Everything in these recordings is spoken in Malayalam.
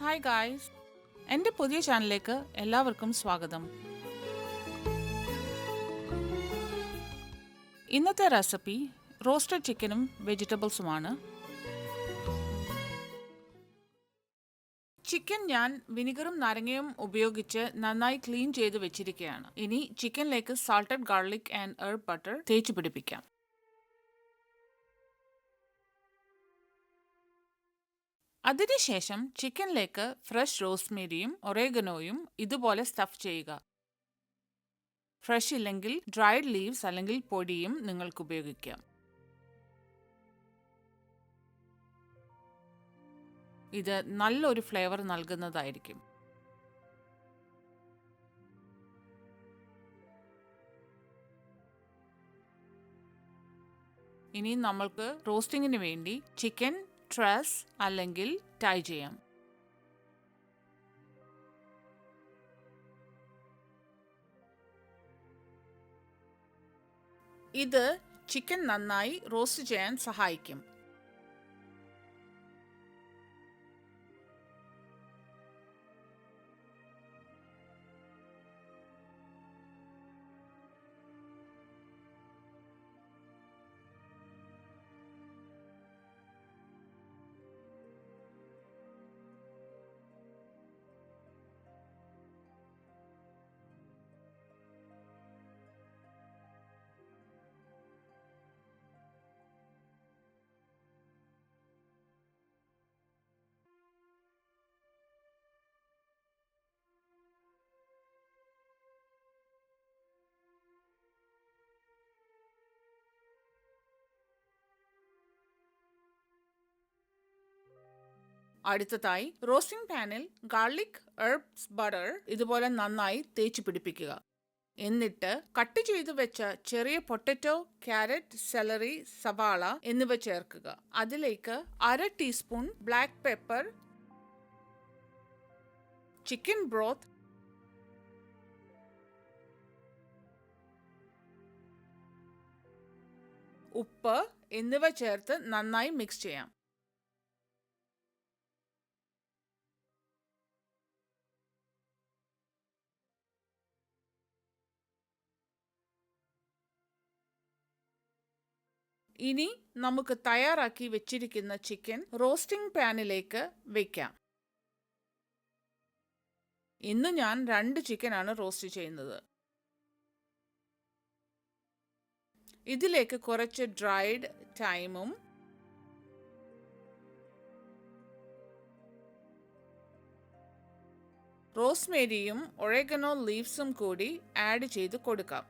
ഹായ് ഗായ്സ്, എൻ്റെ പുതിയ ചാനലിലേക്ക് എല്ലാവർക്കും സ്വാഗതം. ഇന്നത്തെ റെസിപ്പി റോസ്റ്റഡ് ചിക്കനും വെജിറ്റബിൾസുമാണ്. ചിക്കൻ ഞാൻ വിനിഗറും നാരങ്ങയും ഉപയോഗിച്ച് നന്നായി ക്ലീൻ ചെയ്ത് വെച്ചിരിക്കുകയാണ്. ഇനി ചിക്കനിലേക്ക് salted garlic and herb butter തേച്ച് പിടിപ്പിക്കാം. അതിനുശേഷം ചിക്കനിലേക്ക് ഫ്രഷ് റോസ്മേരിയും ഒറേഗനോയും ഇതുപോലെ സ്റ്റഫ് ചെയ്യുക. ഫ്രഷ് ഇല്ലെങ്കിൽ ഡ്രൈഡ് ലീവ്സ് അല്ലെങ്കിൽ പൊടിയും നിങ്ങൾക്ക് ഉപയോഗിക്കാം. ഇത് നല്ലൊരു ഫ്ലേവർ നൽകുന്നതായിരിക്കും. ഇനി നമ്മൾക്ക് റോസ്റ്റിങ്ങിന് വേണ്ടി ചിക്കൻ ട്രസ് അല്ലെങ്കിൽ ടൈ ചെയ്യാം. ഇത് ചിക്കൻ നന്നായി റോസ്റ്റ് ചെയ്യാൻ സഹായിക്കും. അടുത്തതായി റോസ്റ്റിംഗ് പാനിൽ ഗാർലിക് ഹെർബ്സ് ബട്ടർ ഇതുപോലെ നന്നായി തേച്ച് പിടിപ്പിക്കുക. എന്നിട്ട് കട്ട് ചെയ്തു വെച്ച ചെറിയ പൊട്ടറ്റോ, ക്യാരറ്റ്, സെലറി, സവാള എന്നിവ ചേർക്കുക. അതിലേക്ക് 1/2 teaspoon black pepper, chicken broth, ഉപ്പ് എന്നിവ ചേർത്ത് നന്നായി മിക്സ് ചെയ്യാം. ഇനി നമുക്ക് തയ്യാറാക്കി വെച്ചിരിക്കുന്ന ചിക്കൻ റോസ്റ്റിംഗ് പാനിലേക്ക് വെക്കാം. ഇന്ന് ഞാൻ 2 ചിക്കനാണ് റോസ്റ്റ് ചെയ്യുന്നത്. ഇതിലേക്ക് കുറച്ച് ഡ്രൈഡ് തൈമും റോസ്മേരിയും ഒറേഗനോ ലീവ്സും കൂടി ആഡ് ചെയ്ത് കൊടുക്കാം.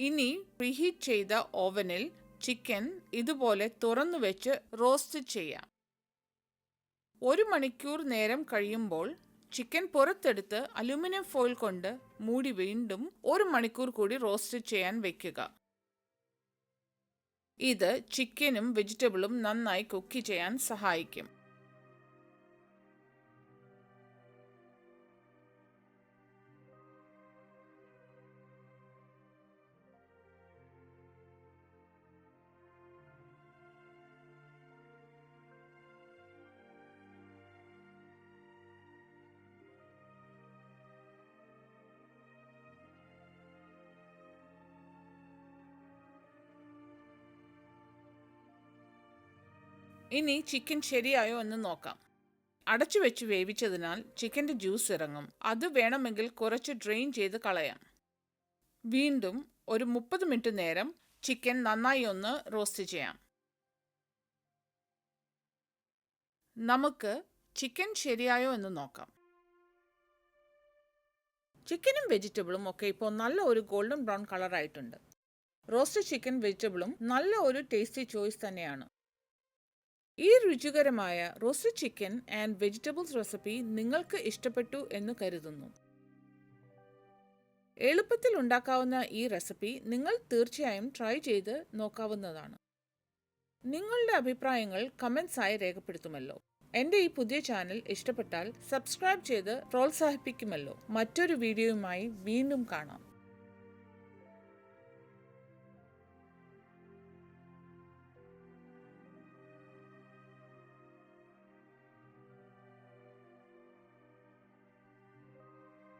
ഇനി പ്രീഹീറ്റ് ചെയ്ത ഓവനിൽ ചിക്കൻ ഇതുപോലെ തുറന്നു വെച്ച് റോസ്റ്റ് ചെയ്യാം. 1 മണിക്കൂർ നേരം കഴിയുമ്പോൾ ചിക്കൻ പുറത്തെടുത്ത് അലുമിനിയം ഫോയിൽ കൊണ്ട് മൂടി വീണ്ടും 1 മണിക്കൂർ കൂടി റോസ്റ്റ് ചെയ്യാൻ വെക്കുക. ഇത് ചിക്കനും വെജിറ്റബിളും നന്നായി കുക്ക് ചെയ്യാൻ സഹായിക്കും. ഇനി ചിക്കൻ ശരിയായോ എന്ന് നോക്കാം. അടച്ചു വെച്ച് വേവിച്ചതിനാൽ ചിക്കൻ്റെ ജ്യൂസ് ഇറങ്ങും. അത് വേണമെങ്കിൽ കുറച്ച് ഡ്രെയിൻ ചെയ്ത് കളയാം. വീണ്ടും ഒരു 30 മിനിറ്റ് നേരം ചിക്കൻ നന്നായി ഒന്ന് റോസ്റ്റ് ചെയ്യാം. നമുക്ക് ചിക്കൻ ശരിയായോ എന്ന് നോക്കാം. ചിക്കനും വെജിറ്റബിളും ഒക്കെ ഇപ്പോൾ നല്ല ഒരു ഗോൾഡൻ ബ്രൗൺ കളറായിട്ടുണ്ട്. റോസ്റ്റഡ് ചിക്കൻ വെജിറ്റബിളും നല്ല ഒരു ടേസ്റ്റി ചോയ്സ് തന്നെയാണ്. ഈ രുചികരമായ roasted chicken and vegetables recipe നിങ്ങൾക്ക് ഇഷ്ടപ്പെട്ടു എന്ന് കരുതുന്നു. എളുപ്പത്തിൽ ഉണ്ടാക്കാവുന്ന ഈ റെസിപ്പി നിങ്ങൾ തീർച്ചയായും ട്രൈ ചെയ്ത് നോക്കാവുന്നതാണ്. നിങ്ങളുടെ അഭിപ്രായങ്ങൾ കമൻസായി രേഖപ്പെടുത്തുമല്ലോ. എൻ്റെ ഈ പുതിയ ചാനൽ ഇഷ്ടപ്പെട്ടാൽ സബ്സ്ക്രൈബ് ചെയ്ത് പ്രോത്സാഹിപ്പിക്കുമല്ലോ. മറ്റൊരു വീഡിയോയുമായി വീണ്ടും കാണാം.